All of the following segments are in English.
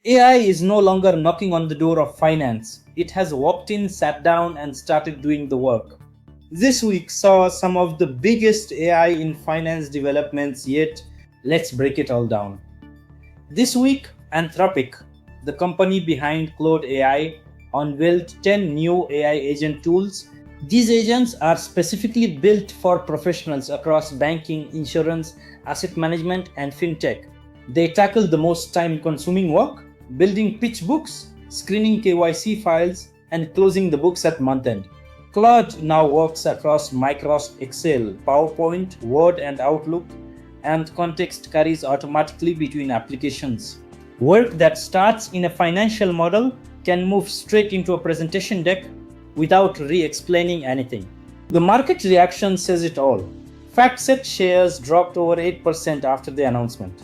AI is no longer knocking on the door of finance. It has walked in, sat down, and started doing the work. This week saw some of the biggest AI in finance developments yet. Let's break it all down. This week, Anthropic, the company behind Claude AI, unveiled 10 new AI agent tools. These agents are specifically built for professionals across banking, insurance, asset management, and fintech. They tackle the most time consuming work, building pitch books, screening KYC files, and closing the books at month end. Claude now works across Microsoft Excel, PowerPoint, Word, and Outlook, and context carries automatically between applications. Work that starts in a financial model can move straight into a presentation deck without re-explaining anything. The market reaction says it all. FactSet shares dropped over 8% after the announcement.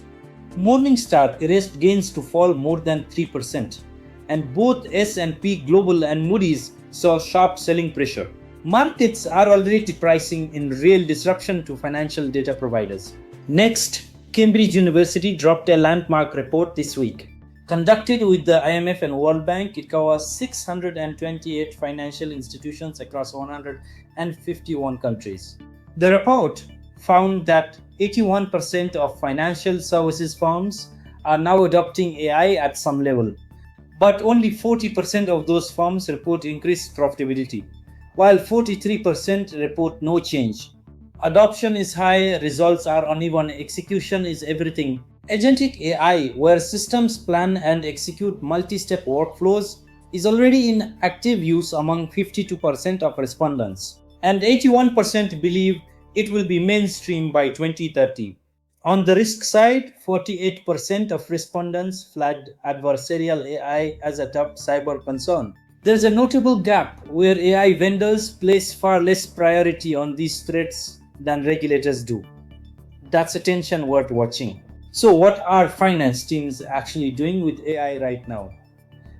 Morningstar erased gains to fall more than 3%, and both S&P Global and Moody's saw sharp selling pressure. Markets are already pricing in real disruption to financial data providers. Next, Cambridge University dropped a landmark report this week. Conducted with the IMF and World Bank, it covers 628 financial institutions across 151 countries. The report found that 81% of financial services firms are now adopting AI at some level, but only 40% of those firms report increased profitability, while 43% report no change. Adoption is high, results are uneven, execution is everything. Agentic AI, where systems plan and execute multi-step workflows, is already in active use among 52% of respondents, and 81% believe it will be mainstream by 2030. On the risk side, 48% of respondents flagged adversarial AI as a top cyber concern. There is a notable gap where AI vendors place far less priority on these threats than regulators do. That's a tension worth watching. So, what are finance teams actually doing with AI right now?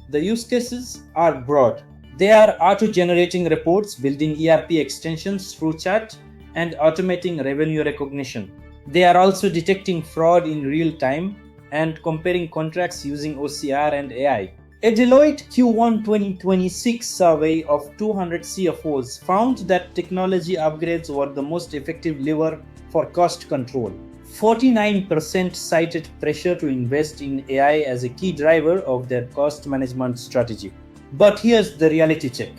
The use cases are broad. They are auto-generating reports, building ERP extensions through chat, and automating revenue recognition. They are also detecting fraud in real time and comparing contracts using OCR and AI. A Deloitte Q1 2026 survey of 200 CFOs found that technology upgrades were the most effective lever for cost control. 49% cited pressure to invest in AI as a key driver of their cost management strategy. But here's the reality check.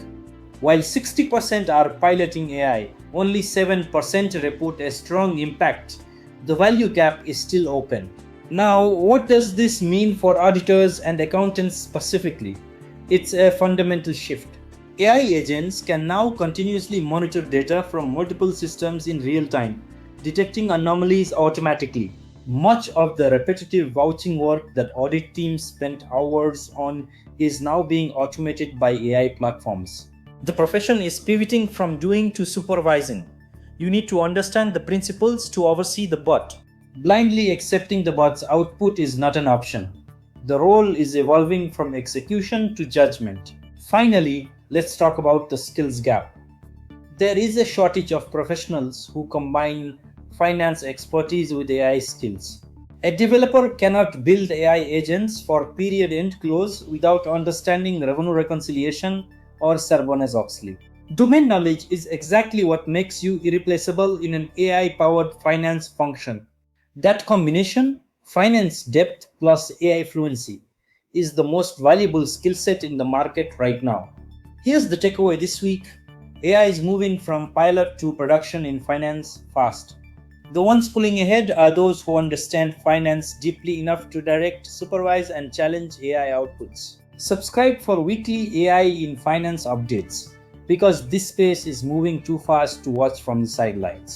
While 60% are piloting AI, only 7% report a strong impact. The value gap is still open. Now, what does this mean for auditors and accountants specifically? It's a fundamental shift. AI agents can now continuously monitor data from multiple systems in real time, detecting anomalies automatically. Much of the repetitive vouching work that audit teams spent hours on is now being automated by AI platforms. The profession is pivoting from doing to supervising. You need to understand the principles to oversee the bot. Blindly accepting the bot's output is not an option. The role is evolving from execution to judgment. Finally, let's talk about the skills gap. There is a shortage of professionals who combine finance expertise with AI skills. A developer cannot build AI agents for period end close without understanding revenue reconciliation or Sarbanes-Oxley. Domain knowledge is exactly what makes you irreplaceable in an AI-powered finance function. That combination, finance depth plus AI fluency, is the most valuable skill set in the market right now. Here's the takeaway this week. AI is moving from pilot to production in finance fast. The ones pulling ahead are those who understand finance deeply enough to direct, supervise, and challenge AI outputs. Subscribe for weekly AI in finance updates because this space is moving too fast to watch from the sidelines.